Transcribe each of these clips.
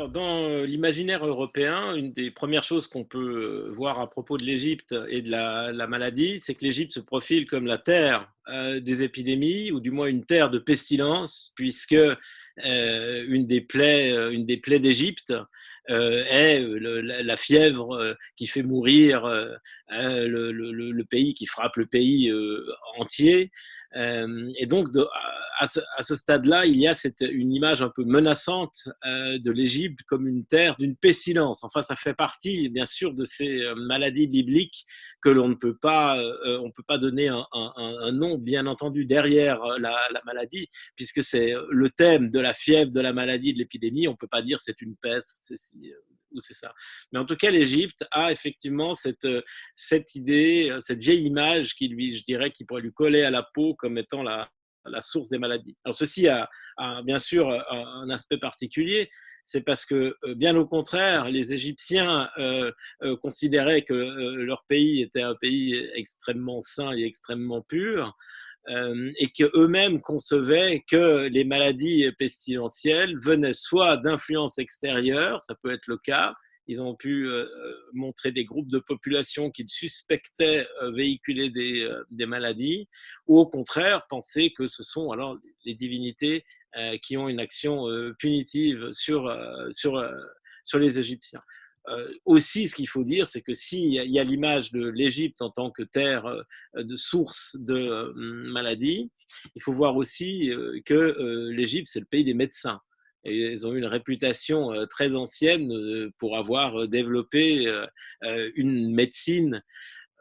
Alors, dans l'imaginaire européen, une des premières choses qu'on peut voir à propos de l'Égypte et de la maladie, c'est que l'Égypte se profile comme la terre des épidémies, ou du moins une terre de pestilence, puisque une des plaies d'Égypte est la fièvre qui fait mourir le pays, qui frappe le pays entier. Et donc, à ce stade-là, il y a une image un peu menaçante de l'Égypte comme une terre d'une pestilence. Enfin, ça fait partie, bien sûr, de ces maladies bibliques que l'on ne peut pas, on peut pas donner un nom, bien entendu, derrière la maladie, puisque c'est le thème de la fièvre, de la maladie, de l'épidémie. On ne peut pas dire c'est une peste, c'est ci, ou c'est ça. Mais en tout cas, l'Égypte a effectivement cette idée, cette vieille image qui lui, je dirais, qui pourrait lui coller à la peau comme étant la source des maladies. Alors ceci a bien sûr un aspect particulier, c'est parce que, bien au contraire, les Égyptiens considéraient que leur pays était un pays extrêmement sain et extrêmement pur, et qu'eux-mêmes concevaient que les maladies pestilentielles venaient soit d'influences extérieures, ça peut être le cas. Ils ont pu montrer des groupes de population qu'ils suspectaient véhiculer des maladies, ou au contraire penser que ce sont alors les divinités qui ont une action punitive sur les Égyptiens. Aussi, ce qu'il faut dire, c'est que s'il y a l'image de l'Égypte en tant que terre de source de maladies, il faut voir aussi que l'Égypte, c'est le pays des médecins. Et ils ont eu une réputation très ancienne pour avoir développé une médecine,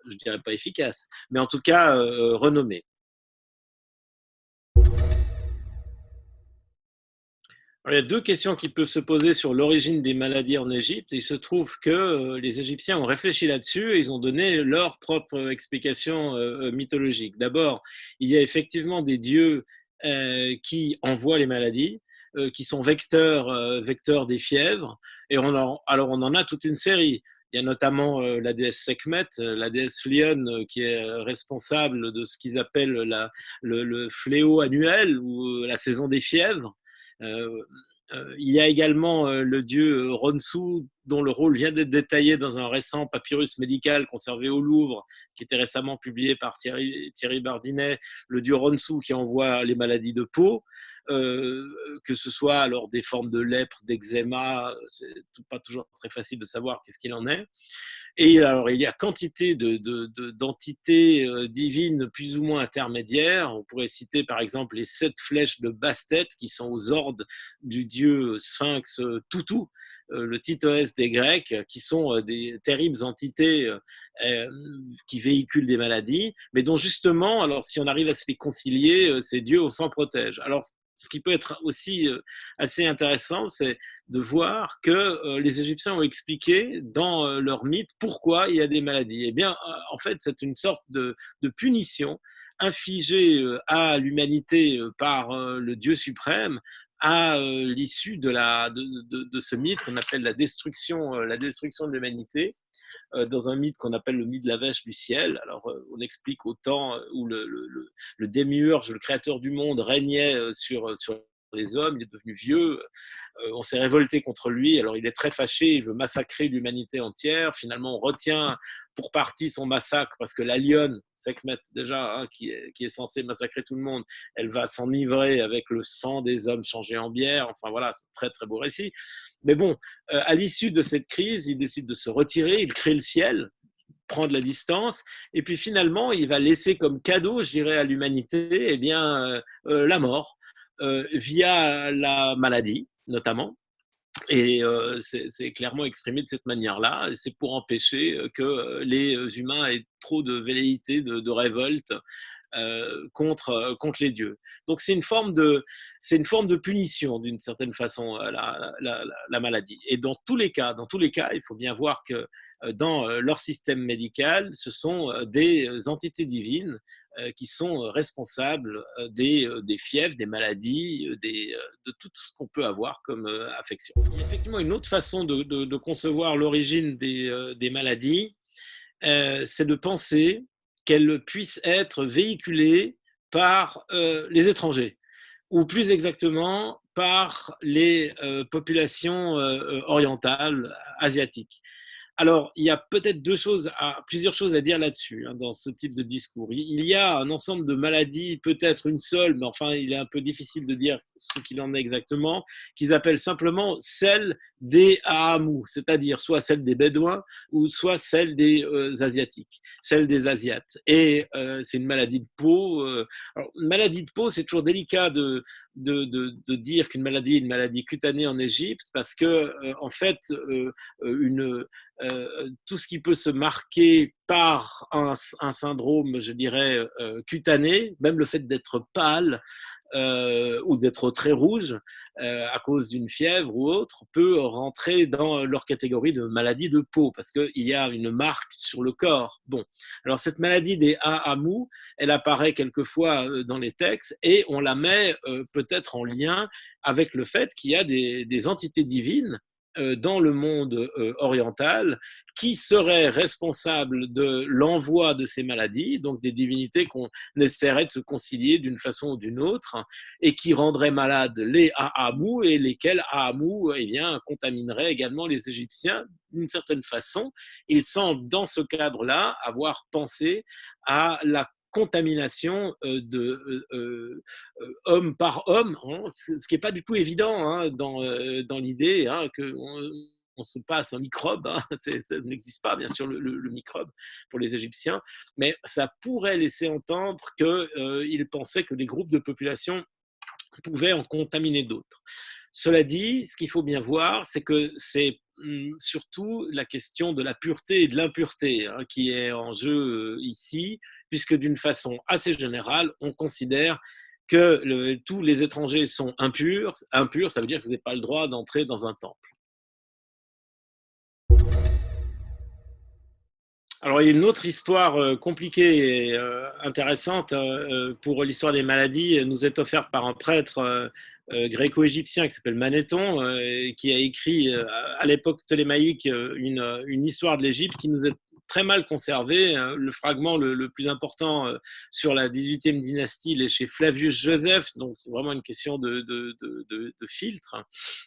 je ne dirais pas efficace, mais en tout cas renommée. Alors, il y a deux questions qui peuvent se poser sur l'origine des maladies en Égypte. Il se trouve que les Égyptiens ont réfléchi là-dessus et ils ont donné leur propre explication mythologique. D'abord, il y a effectivement des dieux qui envoient les maladies, qui sont vecteurs des fièvres. Et alors on en a toute une série. Il y a notamment la déesse Sekhmet, la déesse lionne, qui est responsable de ce qu'ils appellent le fléau annuel ou la saison des fièvres. Euh, il y a également le dieu Ronsu, dont le rôle vient d'être détaillé dans un récent papyrus médical conservé au Louvre, qui était récemment publié par Thierry Bardinet, le dieu Ronsu qui envoie les maladies de peau, que ce soit alors des formes de lèpre, d'eczéma, c'est pas toujours très facile de savoir qu'est-ce qu'il en est. Et alors, il y a quantité d'entités divines plus ou moins intermédiaires. On pourrait citer par exemple les 7 flèches de Bastet qui sont aux ordres du dieu Sphinx Toutou, le Titoès des Grecs, qui sont des terribles entités qui véhiculent des maladies, mais dont justement, alors si on arrive à se les concilier, ces dieux, on s'en protège. Alors, ce qui peut être aussi assez intéressant, c'est de voir que les Égyptiens ont expliqué dans leur mythe pourquoi il y a des maladies. Eh bien, en fait, c'est une sorte de punition infligée à l'humanité par le Dieu suprême à l'issue de ce mythe qu'on appelle la destruction de l'humanité, dans un mythe qu'on appelle le mythe de la vache du ciel. Alors, on explique au temps où le démiurge, le créateur du monde, régnait sur les hommes, il est devenu vieux, on s'est révolté contre lui, alors il est très fâché, il veut massacrer l'humanité entière, finalement on retient pour partie son massacre, parce que la lionne, Sekhmet déjà, hein, qui est censée massacrer tout le monde, elle va s'enivrer avec le sang des hommes changé en bière, enfin voilà, c'est un très très beau récit. Mais bon, à l'issue de cette crise, il décide de se retirer, il crée le ciel, prend de la distance, et puis finalement, il va laisser comme cadeau, je dirais, à l'humanité, eh bien, la mort, via la maladie, notamment. Et c'est clairement exprimé de cette manière-là. C'est pour empêcher que les humains aient trop de velléité, de révolte contre les dieux. Donc c'est une forme de punition d'une certaine façon la maladie. Et dans tous les cas, il faut bien voir que dans leur système médical, ce sont des entités divines qui sont responsables des fièvres, des maladies, de tout ce qu'on peut avoir comme affection. Il y a effectivement une autre façon de concevoir l'origine des maladies, c'est de penser qu'elles puissent être véhiculées par les étrangers, ou plus exactement par les populations orientales, asiatiques. Alors, il y a peut-être plusieurs choses à dire là-dessus, hein, dans ce type de discours. Il y a un ensemble de maladies, peut-être une seule, mais enfin, il est un peu difficile de dire ce qu'il en est exactement, qu'ils appellent simplement celle des Ahamou, c'est-à-dire soit celle des Bédouins ou soit celle des Asiatiques, celle des Asiates. Et c'est une maladie de peau. Alors, une maladie de peau, c'est toujours délicat de dire qu'une maladie est une maladie cutanée en Égypte, parce que, en fait, tout ce qui peut se marquer par un syndrome, je dirais, cutané, même le fait d'être pâle ou d'être très rouge à cause d'une fièvre ou autre, peut rentrer dans leur catégorie de maladie de peau, parce qu'il y a une marque sur le corps. Bon, alors cette maladie des Ahamou, elle apparaît quelquefois dans les textes, et on la met peut-être en lien avec le fait qu'il y a des entités divines dans le monde oriental qui seraient responsables de l'envoi de ces maladies, donc des divinités qu'on essaierait de se concilier d'une façon ou d'une autre, et qui rendraient malades les Ahamou, et lesquels Ahamou eh bien, contamineraient également les Égyptiens d'une certaine façon. Il semble, dans ce cadre-là, avoir pensé à la contamination homme par homme, hein, ce qui n'est pas du tout évident, hein, dans l'idée, hein, qu'on se passe un microbe, hein, ça n'existe pas bien sûr le microbe pour les Égyptiens, mais ça pourrait laisser entendre qu'ils pensaient que les groupes de population pouvaient en contaminer d'autres. Cela dit, ce qu'il faut bien voir, c'est que c'est surtout la question de la pureté et de l'impureté, hein, qui est en jeu ici, puisque d'une façon assez générale, on considère que tous les étrangers sont impurs. Impurs, ça veut dire que vous n'avez pas le droit d'entrer dans un temple. Alors, il y a une autre histoire compliquée et intéressante pour l'histoire des maladies, nous est offerte par un prêtre gréco-égyptien qui s'appelle Manéthon, qui a écrit à l'époque ptolémaïque une histoire de l'Égypte qui nous est très mal conservée. Le fragment le plus important sur la 18e dynastie, il est chez Flavius Joseph, donc c'est vraiment une question de filtre,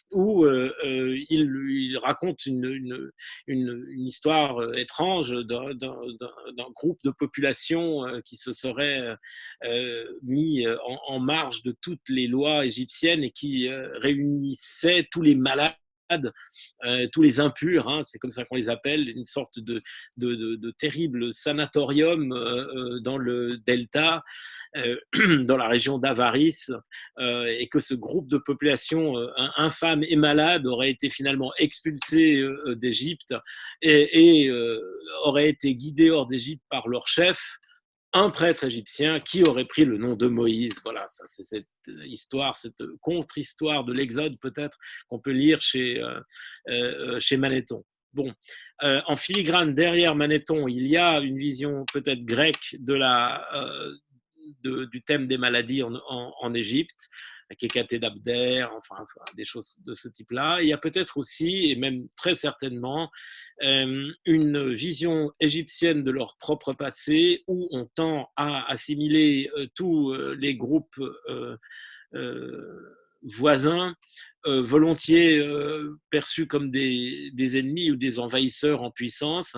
où il raconte une histoire étrange d'un groupe de population qui se serait mis en marge de toutes les lois égyptiennes et qui réunissait tous les malades, tous les impurs, hein, c'est comme ça qu'on les appelle, une sorte de terrible sanatorium dans le delta, dans la région d'Avaris, et que ce groupe de population infâme et malade aurait été finalement expulsé d'Égypte et aurait été guidé hors d'Égypte par leur chef, un prêtre égyptien qui aurait pris le nom de Moïse. Voilà, ça, c'est cette histoire, cette contre-histoire de l'Exode peut-être qu'on peut lire chez Manéthon. Bon, en filigrane derrière Manéthon, il y a une vision peut-être grecque du thème des maladies en Égypte, Kékaté d'Abder, enfin des choses de ce type-là. Il y a peut-être aussi, et même très certainement, une vision égyptienne de leur propre passé où on tend à assimiler tous les groupes voisins, volontiers perçus comme des ennemis ou des envahisseurs en puissance.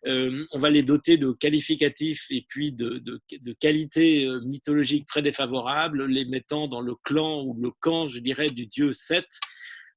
On va les doter de qualificatifs et puis de qualités mythologiques très défavorables, les mettant dans le clan ou le camp, je dirais, du dieu Seth.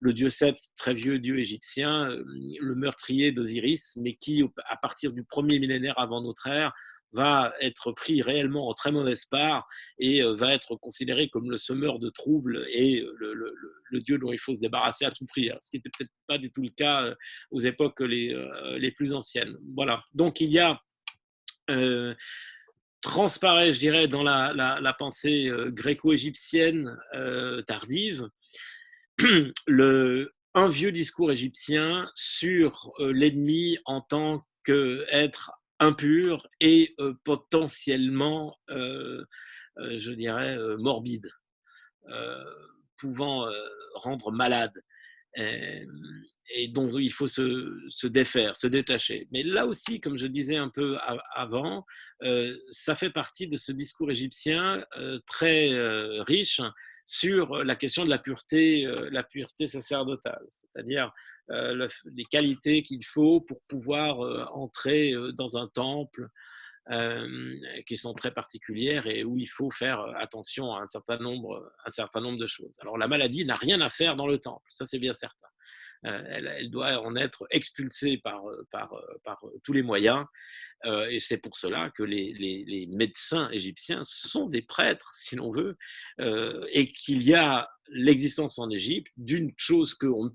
Le dieu Seth, très vieux dieu égyptien, le meurtrier d'Osiris, mais qui, à partir du premier millénaire avant notre ère, va être pris réellement en très mauvaise part et va être considéré comme le semeur de troubles et le dieu dont il faut se débarrasser à tout prix, ce qui n'était peut-être pas du tout le cas aux époques les plus anciennes. Voilà, donc il y a transparaît, je dirais, dans la pensée gréco-égyptienne tardive, un vieux discours égyptien sur l'ennemi en tant qu'être impur et potentiellement, je dirais, morbide, pouvant rendre malade. Et dont il faut se défaire, se détacher. Mais là aussi, comme je disais un peu avant, ça fait partie de ce discours égyptien très riche sur la question de la pureté sacerdotale, c'est-à-dire les qualités qu'il faut pour pouvoir entrer dans un temple, qui sont très particulières et où il faut faire attention à un certain nombre de choses. Alors la maladie n'a rien à faire dans le temple, ça c'est bien certain. Elle doit en être expulsée par tous les moyens. Et c'est pour cela que les médecins égyptiens sont des prêtres, si l'on veut, et qu'il y a l'existence en Égypte d'une chose qu'on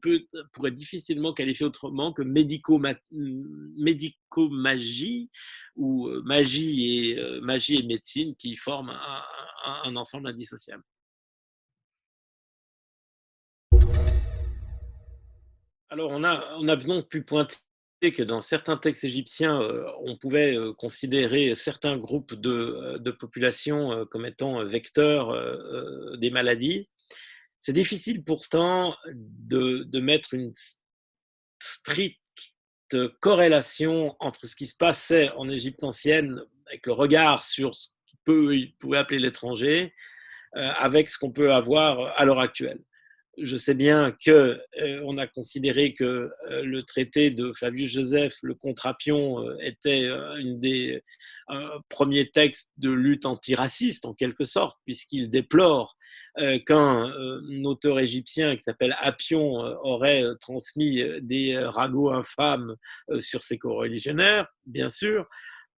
pourrait difficilement qualifier autrement que médicomagie, ou magie et médecine qui forment un ensemble indissociable. Alors, on a donc pu pointer que dans certains textes égyptiens, on pouvait considérer certains groupes de population comme étant vecteurs des maladies. C'est difficile pourtant de mettre une stricte corrélation entre ce qui se passait en Égypte ancienne, avec le regard sur ce qu'il pouvait appeler l'étranger, avec ce qu'on peut avoir à l'heure actuelle. Je sais bien qu'on a considéré que le traité de Flavius Joseph, le Contrapion, était une des premiers textes de lutte antiraciste, en quelque sorte, puisqu'il déplore qu'un auteur égyptien qui s'appelle Appion aurait transmis des ragots infâmes sur ses coreligionnaires, bien sûr.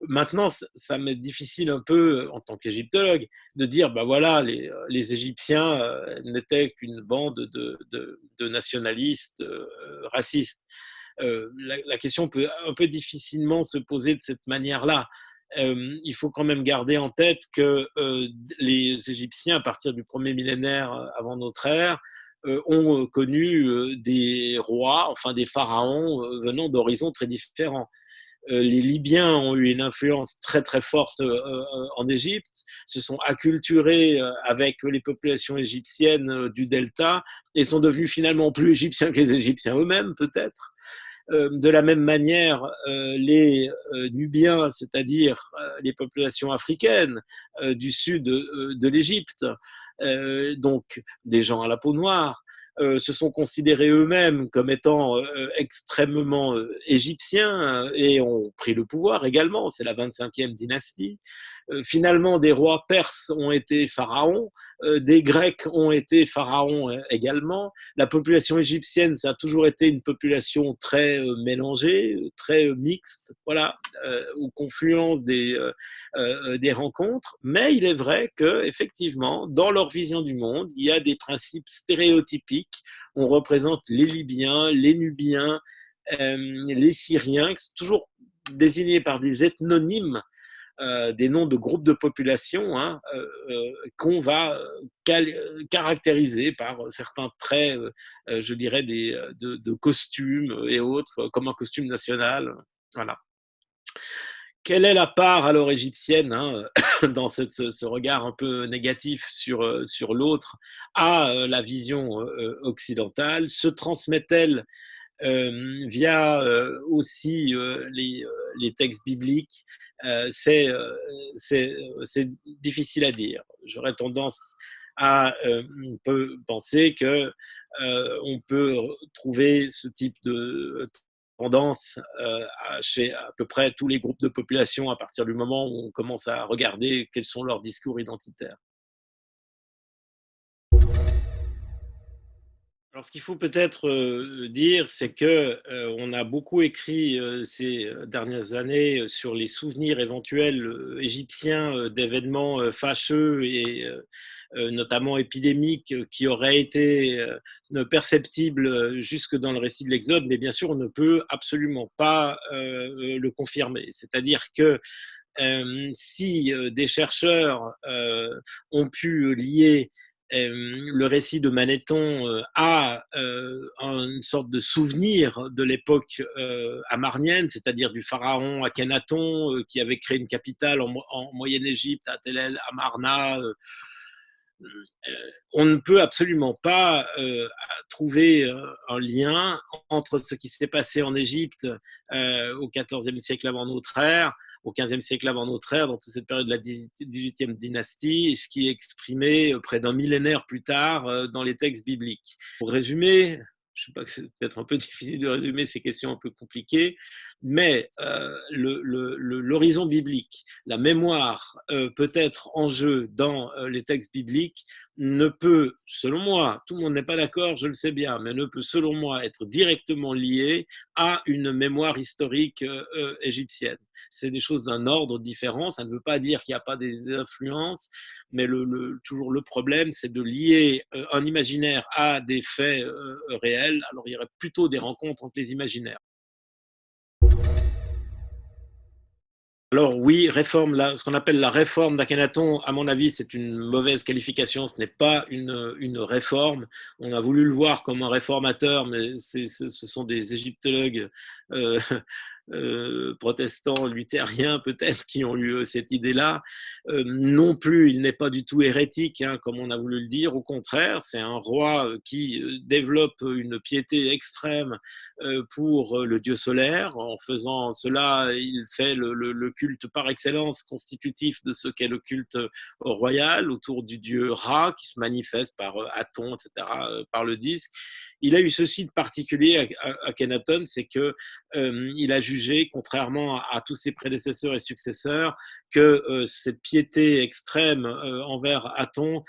Maintenant, ça m'est difficile un peu, en tant qu'égyptologue, de dire, ben voilà, les Égyptiens n'étaient qu'une bande de nationalistes racistes. La question peut un peu difficilement se poser de cette manière-là. Il faut quand même garder en tête que les Égyptiens, à partir du premier millénaire avant notre ère, ont connu des rois, enfin des pharaons venant d'horizons très différents. Les Libyens ont eu une influence très très forte en Égypte, se sont acculturés avec les populations égyptiennes du delta et sont devenus finalement plus égyptiens que les Égyptiens eux-mêmes peut-être. De la même manière, les Nubiens, c'est-à-dire les populations africaines du sud de l'Égypte, donc des gens à la peau noire, se sont considérés eux-mêmes comme étant extrêmement égyptiens et ont pris le pouvoir également. C'est la 25e dynastie. Finalement, des rois perses ont été pharaons, des Grecs ont été pharaons également. La population égyptienne, ça a toujours été une population très mélangée, très mixte, voilà, aux confluences des rencontres. Mais il est vrai que, effectivement, dans leur vision du monde, il y a des principes stéréotypiques. On représente les Libyens, les Nubiens, les Syriens, qui sont toujours désignés par des ethnonymes, des noms de groupes de population qu'on va caractériser par certains traits, je dirais, de costumes et autres, comme un costume national. Voilà. Quelle est la part alors égyptienne dans ce regard un peu négatif sur l'autre à la vision occidentale? Se transmet-elle via aussi les textes bibliques? C'est difficile à dire. J'aurais tendance à penser que on peut trouver ce type de tendance chez à peu près tous les groupes de population à partir du moment où on commence à regarder quels sont leurs discours identitaires. Alors, ce qu'il faut peut-être dire, c'est que on a beaucoup écrit ces dernières années sur les souvenirs éventuels égyptiens d'événements fâcheux et notamment épidémiques qui auraient été perceptibles jusque dans le récit de l'Exode, mais bien sûr, on ne peut absolument pas le confirmer. C'est-à-dire que si des chercheurs ont pu lier le récit de Manéthon à une sorte de souvenir de l'époque amarnienne, c'est-à-dire du pharaon Akhenaton qui avait créé une capitale en Moyenne-Égypte, à Tel El Amarna. On ne peut absolument pas trouver un lien entre ce qui s'est passé en Égypte au XIVe siècle avant notre ère au XVe siècle avant notre ère, dans toute cette période de la XVIIIe dynastie, et ce qui est exprimé près d'un millénaire plus tard dans les textes bibliques. Pour résumer, je sais pas que c'est peut-être un peu difficile de résumer ces questions un peu compliquées, mais l'horizon biblique, la mémoire peut être en jeu dans les textes bibliques, ne peut, selon moi, tout le monde n'est pas d'accord, je le sais bien, mais ne peut, selon moi, être directement lié à une mémoire historique égyptienne. C'est des choses d'un ordre différent, ça ne veut pas dire qu'il n'y a pas des influences, mais toujours le problème, c'est de lier un imaginaire à des faits réels. Alors il y aurait plutôt des rencontres entre les imaginaires. Alors oui, ce qu'on appelle la réforme d'Akhenaton, à mon avis, c'est une mauvaise qualification. Ce n'est pas une réforme. On a voulu le voir comme un réformateur, mais ce sont des égyptologues euh, protestants, luthériens peut-être, qui ont eu cette idée-là. Non plus, il n'est pas du tout hérétique, hein, comme on a voulu le dire. Au contraire, c'est un roi qui développe une piété extrême pour le dieu solaire. En faisant cela, il fait le culte par excellence constitutif de ce qu'est le culte royal autour du dieu Ra, qui se manifeste par Aton, etc., par le disque. Il a eu ceci de particulier à Akhenaton, c'est que il a jugé, contrairement à tous ses prédécesseurs et successeurs, que cette piété extrême envers Aton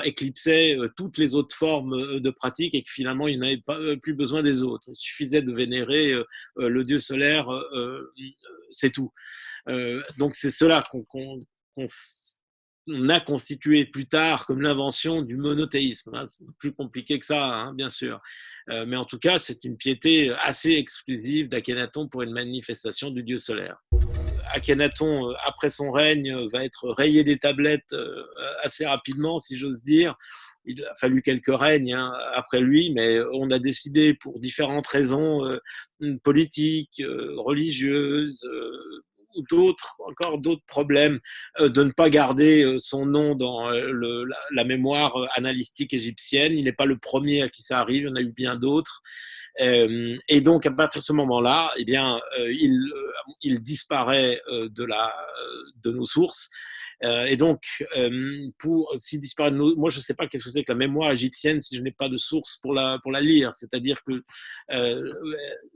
éclipsait toutes les autres formes de pratique et que finalement il n'avait plus besoin des autres. Il suffisait de vénérer le dieu solaire, c'est tout. Donc c'est cela qu'on on a constitué plus tard comme l'invention du monothéisme. Hein. C'est plus compliqué que ça, hein, bien sûr. Mais en tout cas, c'est une piété assez exclusive d'Akhenaton pour une manifestation du dieu solaire. Akhenaton, après son règne, va être rayé des tablettes assez rapidement, si j'ose dire. Il a fallu quelques règnes hein, après lui, mais on a décidé pour différentes raisons politiques, religieuses, ou encore d'autres problèmes, de ne pas garder son nom dans la mémoire analytique égyptienne. Il n'est pas le premier à qui ça arrive, il y en a eu bien d'autres. Et donc, à partir de ce moment-là, eh bien, il disparaît de nos sources. Et donc, s'il disparaît de moi, je ne sais pas qu'est-ce que c'est que la mémoire égyptienne si je n'ai pas de source pour la lire. C'est-à-dire que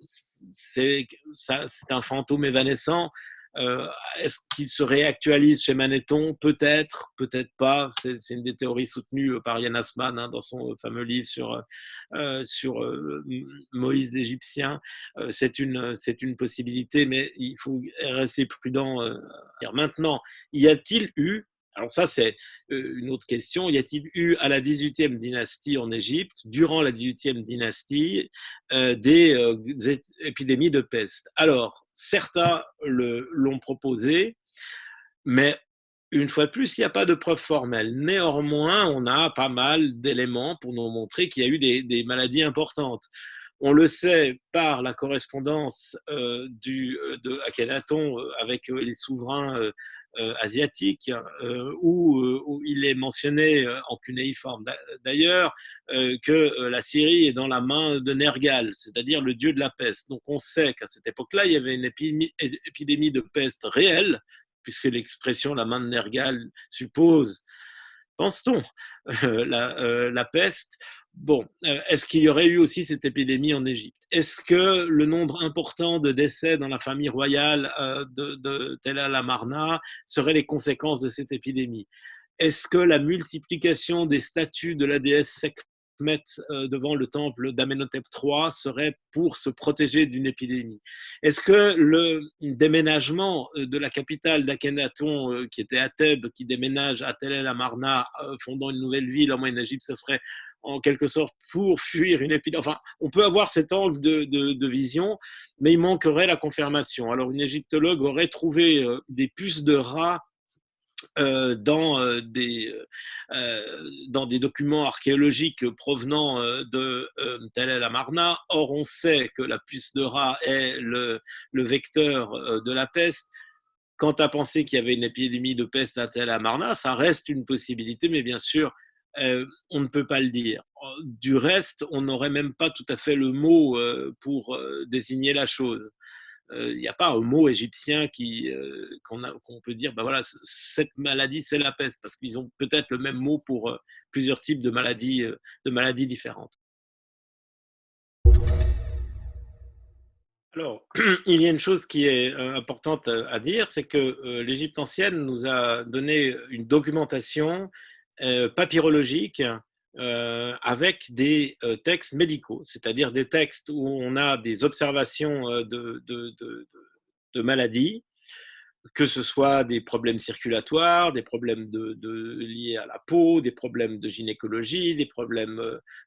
c'est un fantôme évanescent. Est-ce qu'il se réactualise chez Manéthon? Peut-être, peut-être pas. C'est une des théories soutenues par Yann Assman hein, dans son fameux livre sur Moïse l'Égyptien. C'est une possibilité, mais il faut rester prudent. Maintenant, y a-t-il eu alors ça, c'est une autre question. Y a-t-il eu à la 18e dynastie en Égypte, durant la 18e dynastie, des épidémies de peste? Alors, certains l'ont proposé, mais une fois de plus, il n'y a pas de preuves formelles. Néanmoins, on a pas mal d'éléments pour nous montrer qu'il y a eu des maladies importantes. On le sait par la correspondance de Akhenaton avec les souverains asiatiques, où il est mentionné en cunéiforme d'ailleurs que la Syrie est dans la main de Nergal, c'est-à-dire le dieu de la peste. Donc on sait qu'à cette époque-là, il y avait une épidémie de peste réelle, puisque l'expression la main de Nergal suppose, pense-t-on, la peste. Bon, est-ce qu'il y aurait eu aussi cette épidémie en Égypte? Est-ce que le nombre important de décès dans la famille royale de Tel el-Amarna seraient les conséquences de cette épidémie? Est-ce que la multiplication des statues de la déesse Sekhmet devant le temple d'Amenhotep III serait pour se protéger d'une épidémie? Est-ce que le déménagement de la capitale d'Akhenaton, qui était à Thèbes, qui déménage à Tel el-Amarna, fondant une nouvelle ville en Moyen-Égypte, ce serait en quelque sorte pour fuir une épidémie? Enfin, on peut avoir cet angle de vision, mais il manquerait la confirmation. Alors, une égyptologue aurait trouvé des puces de rats dans des documents archéologiques provenant de Tel el-Amarna. Or, on sait que la puce de rat est le vecteur de la peste. Quant à penser qu'il y avait une épidémie de peste à Tel el-Amarna, ça reste une possibilité, mais bien sûr, on ne peut pas le dire. Du reste, on n'aurait même pas tout à fait le mot pour désigner la chose. il n'y a pas un mot égyptien qu'on peut dire, ben voilà, cette maladie, c'est la peste, parce qu'ils ont peut-être le même mot pour plusieurs types de maladies différentes. Alors, il y a une chose qui est importante à dire, c'est que l'Égypte ancienne nous a donné une documentation papyrologique avec des textes médicaux, c'est-à-dire des textes où on a des observations de maladies, que ce soit des problèmes circulatoires, des problèmes liés à la peau, des problèmes de gynécologie, des problèmes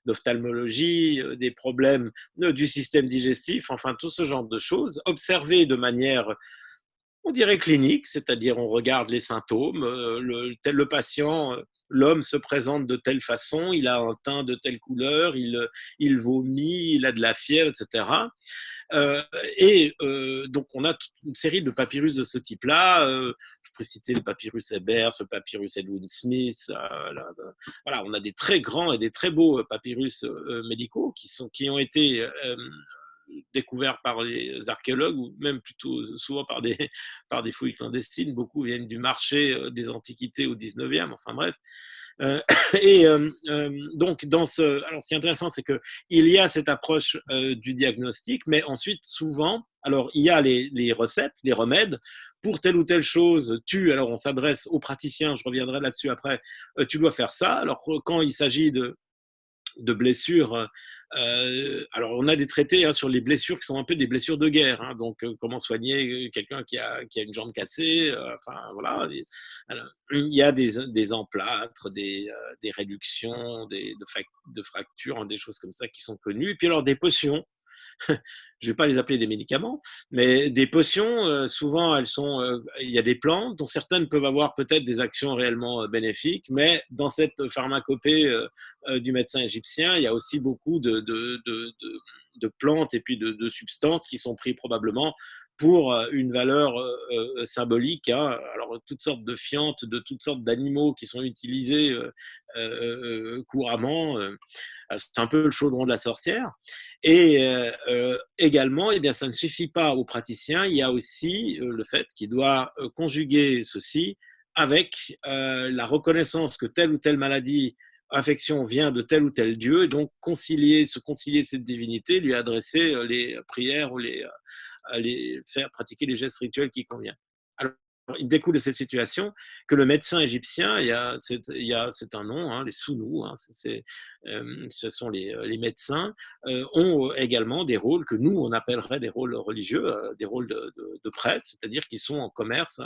d'ophtalmologie, des problèmes du système digestif, enfin tout ce genre de choses, observées de manière, on dirait clinique, c'est-à-dire on regarde les symptômes, le patient, l'homme se présente de telle façon, il a un teint de telle couleur, il vomit, il a de la fièvre, etc. Euh, donc, on a toute une série de papyrus de ce type-là. Je pourrais citer le papyrus Ebers, le papyrus Edwin Smith. Voilà, on a des très grands et des très beaux papyrus médicaux qui ont été découverts par les archéologues ou même plutôt souvent par des fouilles clandestines. Beaucoup viennent du marché des antiquités au 19e. Enfin bref. Euh, donc, alors, ce qui est intéressant, c'est qu'il y a cette approche du diagnostic, mais ensuite, souvent, alors, il y a les recettes, les remèdes. Pour telle ou telle chose, alors on s'adresse aux praticiens, je reviendrai là-dessus après, tu dois faire ça. Alors, quand il s'agit de blessures. Alors, on a des traités sur les blessures qui sont un peu des blessures de guerre. Donc, comment soigner quelqu'un qui a une jambe cassée. Enfin, voilà. Alors, il y a des emplâtres, des réductions, de fractures, des choses comme ça qui sont connues. Et puis, alors, des potions. Je ne vais pas les appeler des médicaments, mais des potions, souvent, il y a des plantes dont certaines peuvent avoir peut-être des actions réellement bénéfiques, mais dans cette pharmacopée du médecin égyptien, il y a aussi beaucoup de plantes et puis de substances qui sont prises probablement pour une valeur symbolique. Alors, toutes sortes de fientes, de toutes sortes d'animaux qui sont utilisés couramment. C'est un peu le chaudron de la sorcière. Et également, eh bien, ça ne suffit pas aux praticiens. Il y a aussi le fait qu'il doit conjuguer ceci avec la reconnaissance que telle ou telle maladie, affection vient de tel ou tel dieu, et donc se concilier cette divinité, lui adresser les prières ou les faire pratiquer les gestes rituels qui conviennent. Alors, il découle de cette situation que le médecin égyptien, c'est un nom, les Sounous, ce sont les médecins, ont également des rôles que nous, on appellerait des rôles religieux, des rôles de prêtres, c'est-à-dire qu'ils sont en commerce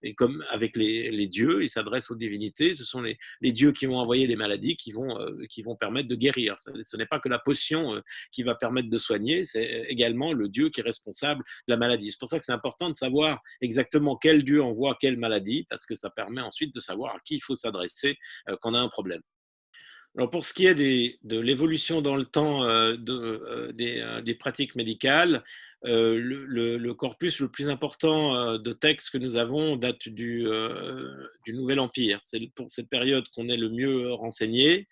et comme avec les dieux, ils s'adressent aux divinités, ce sont les dieux qui vont envoyer les maladies, qui vont permettre de guérir. Ce n'est pas que la potion qui va permettre de soigner, c'est également le dieu qui est responsable de la maladie. C'est pour ça que c'est important de savoir exactement quel dieu envoie quelle maladie, parce que ça permet ensuite de savoir à qui il faut s'adresser quand on a un problème. Alors pour ce qui est de l'évolution dans le temps des pratiques médicales, le corpus le plus important de textes que nous avons date du Nouvel Empire. C'est pour cette période qu'on est le mieux renseigné.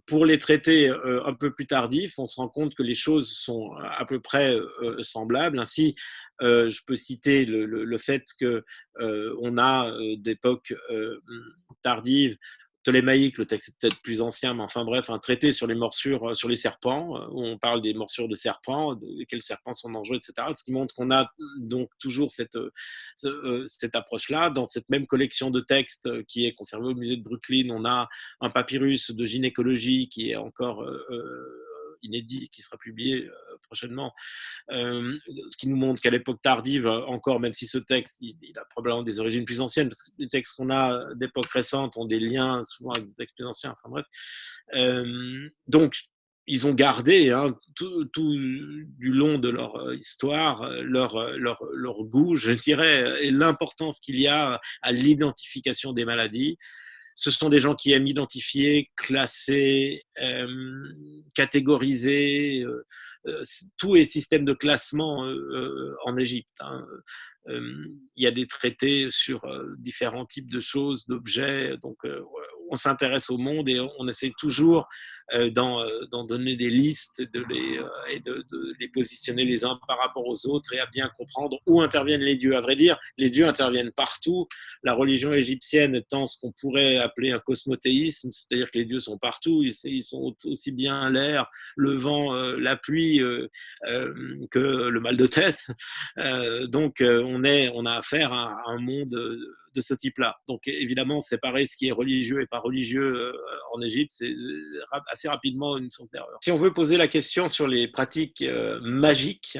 Pour les traités un peu plus tardifs, on se rend compte que les choses sont à peu près semblables. Ainsi, je peux citer le fait qu'on a d'époque tardive Ptolémaïque, le texte est peut-être plus ancien, mais enfin bref, un traité sur les morsures, sur les serpents, où on parle des morsures de serpents, quels serpents sont dangereux, etc. Ce qui montre qu'on a donc toujours cette approche-là. Dans cette même collection de textes qui est conservée au musée de Brooklyn, on a un papyrus de gynécologie qui est encore inédit, qui sera publié prochainement, ce qui nous montre qu'à l'époque tardive, encore, même si ce texte il a probablement des origines plus anciennes, parce que les textes qu'on a d'époque récente ont des liens souvent avec des textes plus anciens, enfin bref. Donc, ils ont gardé tout du long de leur histoire, leur goût, je dirais, et l'importance qu'il y a à l'identification des maladies. Ce sont des gens qui aiment identifier, classer, catégoriser. Tout est système de classement en Égypte. Il y a des traités sur différents types de choses, d'objets. Donc, on s'intéresse au monde et on essaie toujours d'en donner des listes et de les positionner les uns par rapport aux autres et à bien comprendre où interviennent les dieux. À vrai dire, les dieux interviennent partout. La religion égyptienne étant ce qu'on pourrait appeler un cosmothéisme, c'est-à-dire que les dieux sont partout, ils sont aussi bien l'air, le vent, la pluie que le mal de tête. Donc on a affaire à un monde de ce type-là. Donc évidemment, séparer ce qui est religieux et pas religieux en Égypte, c'est assez rapidement une source d'erreur. Si on veut poser la question sur les pratiques magiques,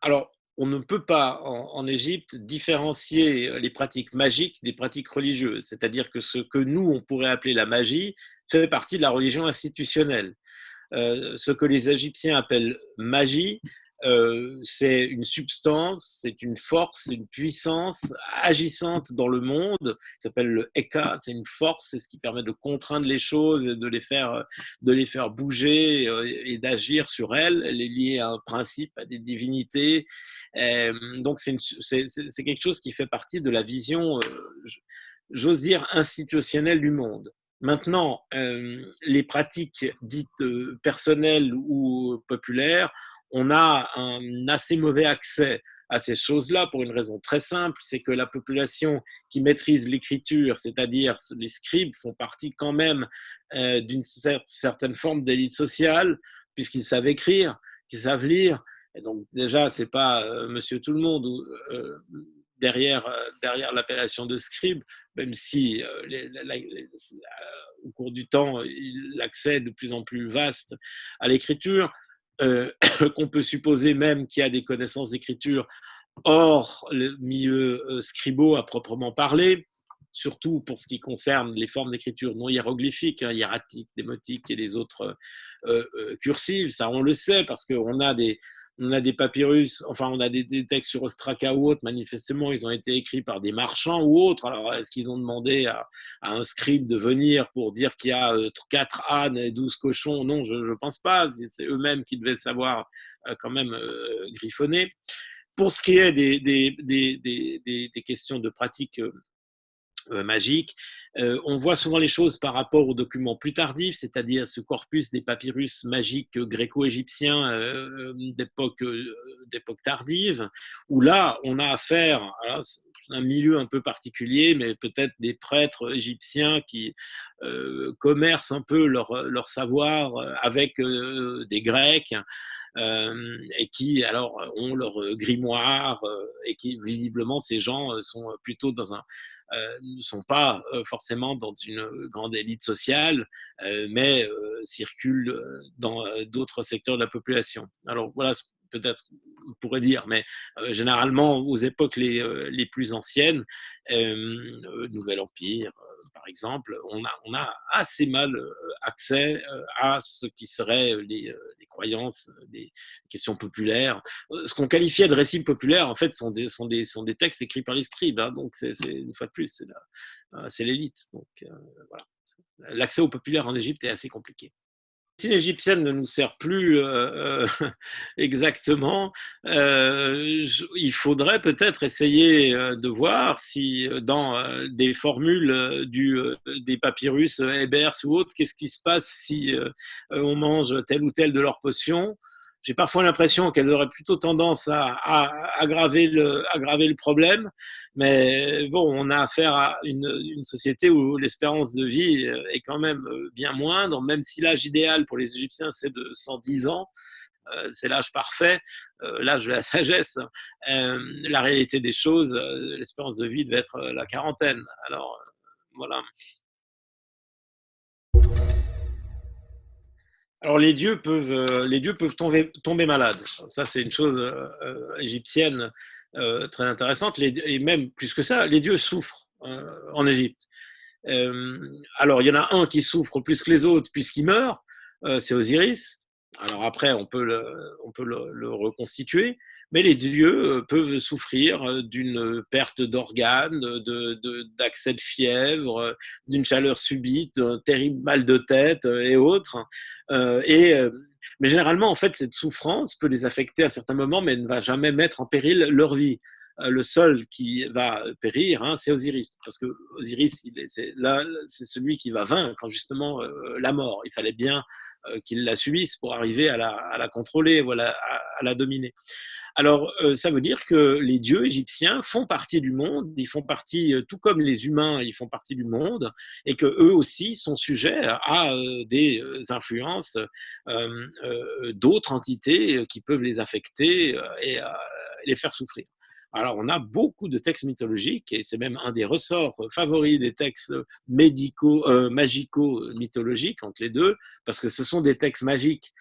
alors on ne peut pas en Égypte différencier les pratiques magiques des pratiques religieuses. C'est-à-dire que ce que nous, on pourrait appeler la magie, fait partie de la religion institutionnelle. Ce que les Égyptiens appellent magie, c'est une substance, c'est une force, c'est une puissance agissante dans le monde, ça s'appelle le Eka, c'est une force, c'est ce qui permet de contraindre les choses, de les faire bouger et d'agir sur elles, elle est liée à un principe, à des divinités, donc c'est quelque chose qui fait partie de la vision, j'ose dire, institutionnelle du monde. Maintenant, les pratiques dites personnelles ou populaires, on a un assez mauvais accès à ces choses-là pour une raison très simple, c'est que la population qui maîtrise l'écriture, c'est-à-dire les scribes, font partie quand même d'une certaine forme d'élite sociale, puisqu'ils savent écrire, qu'ils savent lire. Et donc déjà, c'est pas monsieur tout le monde derrière l'appellation de scribe, même si au cours du temps, l'accès est de plus en plus vaste à l'écriture, qu'on peut supposer même qu'il y a des connaissances d'écriture hors le milieu scribo à proprement parler, surtout pour ce qui concerne les formes d'écriture non hiéroglyphiques, hiératiques, démotiques et les autres cursives. Ça, on le sait parce qu'on a des papyrus, enfin on a des textes sur Ostraka ou autres, manifestement ils ont été écrits par des marchands ou autres. Alors est-ce qu'ils ont demandé à un scribe de venir pour dire qu'il y a 4 ânes et 12 cochons? Non, je ne pense pas, c'est eux-mêmes qui devaient le savoir quand même griffonner. Pour ce qui est des questions de pratique magique, on voit souvent les choses par rapport aux documents plus tardifs, c'est-à-dire ce corpus des papyrus magiques gréco-égyptiens d'époque tardive, où là, on a affaire à un milieu un peu particulier, mais peut-être des prêtres égyptiens qui commercent un peu leur savoir avec des Grecs, et qui alors ont leur grimoire et qui visiblement ces gens sont plutôt ne sont pas forcément dans une grande élite sociale, mais circulent dans d'autres secteurs de la population. Alors voilà, peut-être on pourrait dire, mais généralement aux époques les plus anciennes, Nouvel Empire, par exemple, on a assez mal accès à ce qui seraient les croyances, les questions populaires. Ce qu'on qualifiait de récits populaires, en fait, sont des textes écrits par les scribes. Donc, c'est une fois de plus, c'est l'élite. Donc, voilà. L'accès au populaire en Égypte est assez compliqué. La médecine égyptienne ne nous sert plus exactement. Il faudrait peut-être essayer de voir si dans des formules des papyrus Ebers ou autres, qu'est-ce qui se passe si on mange telle ou telle de leurs potions. J'ai parfois l'impression qu'elles auraient plutôt tendance à aggraver le problème, mais bon, on a affaire à une société où l'espérance de vie est quand même bien moindre, même si l'âge idéal pour les Égyptiens c'est de 110 ans, c'est l'âge parfait, l'âge de la sagesse. La réalité des choses, l'espérance de vie devait être la quarantaine. Alors voilà. Alors les dieux peuvent tomber malades. Ça c'est une chose égyptienne très intéressante. Et même plus que ça, les dieux souffrent en Égypte. Alors il y en a un qui souffre plus que les autres puisqu'il meurt, c'est Osiris. Alors après on peut le reconstituer, mais les dieux peuvent souffrir d'une perte d'organes, d'accès de fièvre, d'une chaleur subite, d'un terrible mal de tête et autres. Mais généralement, en fait, cette souffrance peut les affecter à certains moments, mais ne va jamais mettre en péril leur vie. le seul qui va périr, hein, c'est Osiris, parce que Osiris, c'est celui qui va vaincre justement la mort. Il fallait bien qu'il la subisse pour arriver à la contrôler ou à la dominer. Alors, ça veut dire que les dieux égyptiens font partie du monde, ils font partie, tout comme les humains, ils font partie du monde, et que eux aussi sont sujets à des influences d'autres entités qui peuvent les affecter et les faire souffrir. Alors, on a beaucoup de textes mythologiques, et c'est même un des ressorts favoris des textes médicaux, magico-mythologiques entre les deux, parce que ce sont des textes magiques,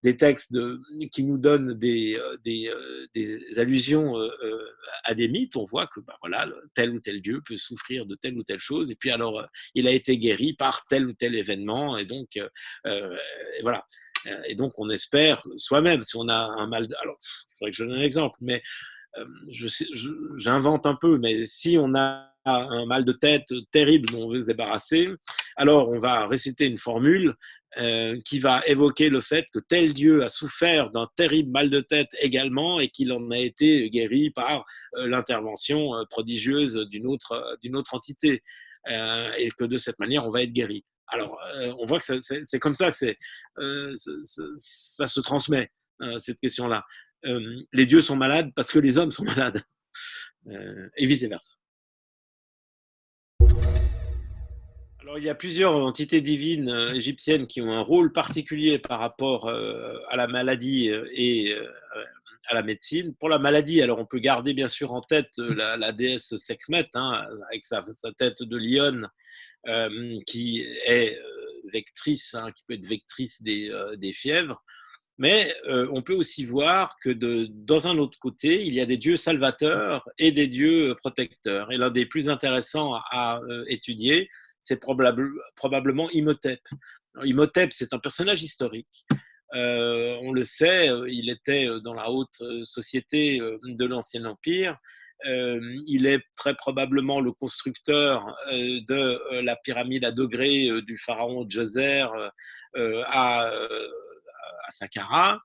des textes qui nous donnent des allusions à des mythes. On voit que voilà, tel ou tel dieu peut souffrir de telle ou telle chose, et puis alors il a été guéri par tel ou tel événement, et donc voilà. Et donc on espère soi-même, si on a un mal, alors il faudrait que je donne un exemple, mais j'invente un peu, mais si on a un mal de tête terrible dont on veut se débarrasser, alors on va réciter une formule qui va évoquer le fait que tel dieu a souffert d'un terrible mal de tête également et qu'il en a été guéri par l'intervention prodigieuse d'une autre entité, et que de cette manière on va être guéri. Alors on voit que c'est comme ça que ça se transmet, cette question-là. Les dieux sont malades parce que les hommes sont malades, et vice-versa. Alors, il y a plusieurs entités divines égyptiennes qui ont un rôle particulier par rapport à la maladie et à la médecine. Pour la maladie, alors on peut garder bien sûr en tête la déesse Sekhmet, hein, avec sa tête de lionne, qui est vectrice, hein, qui peut être vectrice des fièvres. Mais on peut aussi voir que dans un autre côté, il y a des dieux salvateurs et des dieux protecteurs. Et l'un des plus intéressants à étudier, c'est probablement Imhotep. Alors, Imhotep, c'est un personnage historique. On le sait, il était dans la haute société de l'Ancien Empire. Il est très probablement le constructeur de la pyramide à degrés du pharaon Djoser à Saqqara.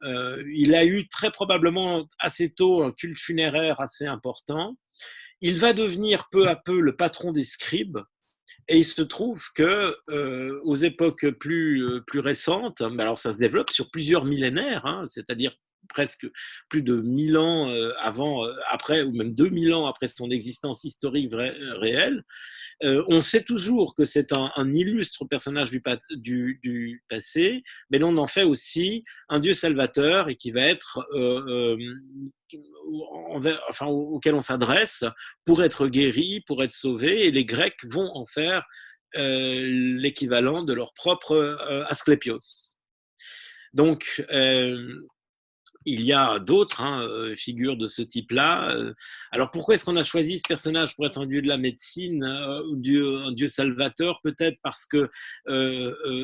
Il a eu très probablement assez tôt un culte funéraire assez important. Il va devenir peu à peu le patron des scribes. Et il se trouve que aux époques plus récentes, alors ça se développe sur plusieurs millénaires, hein, c'est-à-dire presque plus de 1000 ans avant, après, ou même 2000 ans après son existence historique réelle. On sait toujours que c'est un illustre personnage du passé, mais l'on en fait aussi un dieu salvateur et qui va être auquel on s'adresse pour être guéri, pour être sauvé, et les Grecs vont en faire l'équivalent de leur propre Asclépios. Donc, il y a d'autres figures de ce type-là. Alors pourquoi est-ce qu'on a choisi ce personnage pour être un dieu de la médecine, un dieu salvateur? Peut-être parce que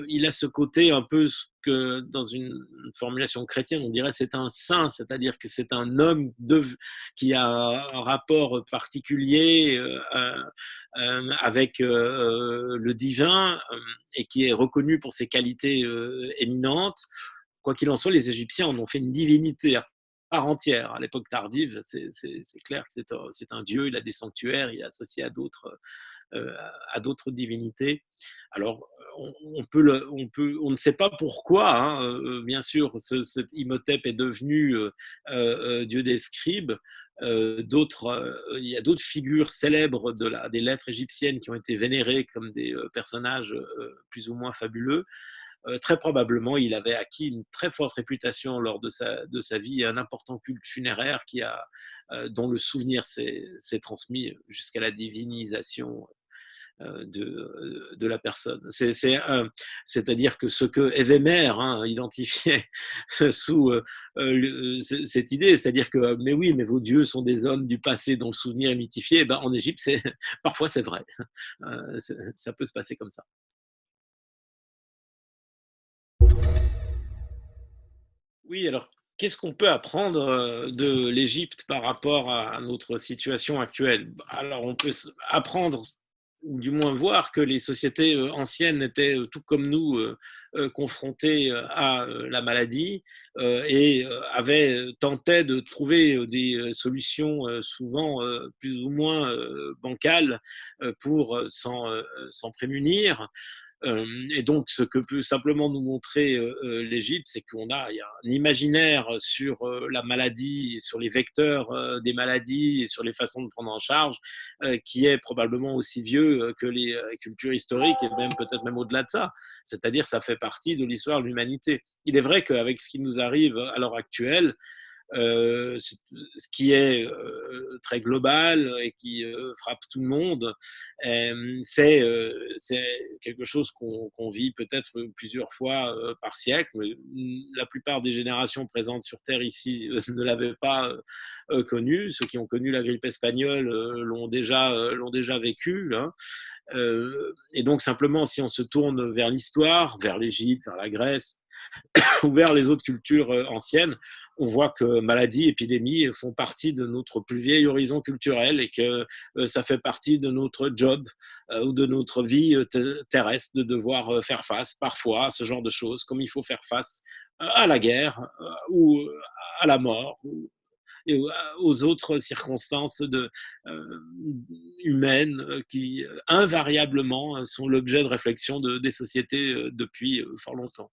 il a ce côté un peu ce que dans une formulation chrétienne on dirait c'est un saint, c'est-à-dire que c'est un homme qui a un rapport particulier avec le divin et qui est reconnu pour ses qualités éminentes. Quoi qu'il en soit, les Égyptiens en ont fait une divinité à part entière. À l'époque tardive, c'est clair que c'est un dieu, il a des sanctuaires, il est associé à d'autres divinités. Alors, on ne sait pas pourquoi, hein, bien sûr, cet Imhotep est devenu dieu des scribes. Il y a d'autres figures célèbres des lettres égyptiennes qui ont été vénérées comme des personnages plus ou moins fabuleux. Très probablement, il avait acquis une très forte réputation lors de sa vie et un important culte funéraire dont le souvenir s'est transmis jusqu'à la divinisation de la personne. C'est-à-dire que ce que Évémère identifiait sous cette idée, c'est-à-dire que, mais oui, mais vos dieux sont des hommes du passé dont le souvenir est mythifié, eh ben, en Égypte, parfois c'est vrai. Ça peut se passer comme ça. Oui, alors qu'est-ce qu'on peut apprendre de l'Égypte par rapport à notre situation actuelle? Alors on peut apprendre ou du moins voir que les sociétés anciennes étaient tout comme nous confrontées à la maladie et tentaient de trouver des solutions souvent plus ou moins bancales pour s'en prémunir. Et donc, ce que peut simplement nous montrer l'Égypte, c'est il y a un imaginaire sur la maladie, sur les vecteurs des maladies et sur les façons de prendre en charge, qui est probablement aussi vieux que les cultures historiques et même peut-être même au-delà de ça. C'est-à-dire, ça fait partie de l'histoire de l'humanité. Il est vrai qu'avec ce qui nous arrive à l'heure actuelle, ce qui est très global et qui frappe tout le monde, c'est quelque chose qu'on vit peut-être plusieurs fois par siècle. Mais la plupart des générations présentes sur Terre ici ne l'avaient pas connu. Ceux qui ont connu la grippe espagnole l'ont déjà vécu. Hein. Et donc simplement, si on se tourne vers l'histoire, vers l'Égypte, vers la Grèce, ou vers les autres cultures anciennes, on voit que maladies, épidémies font partie de notre plus vieil horizon culturel et que ça fait partie de notre job ou de notre vie terrestre de devoir faire face parfois à ce genre de choses, comme il faut faire face à la guerre ou à la mort et aux autres circonstances humaines qui invariablement sont l'objet de réflexion des sociétés depuis fort longtemps.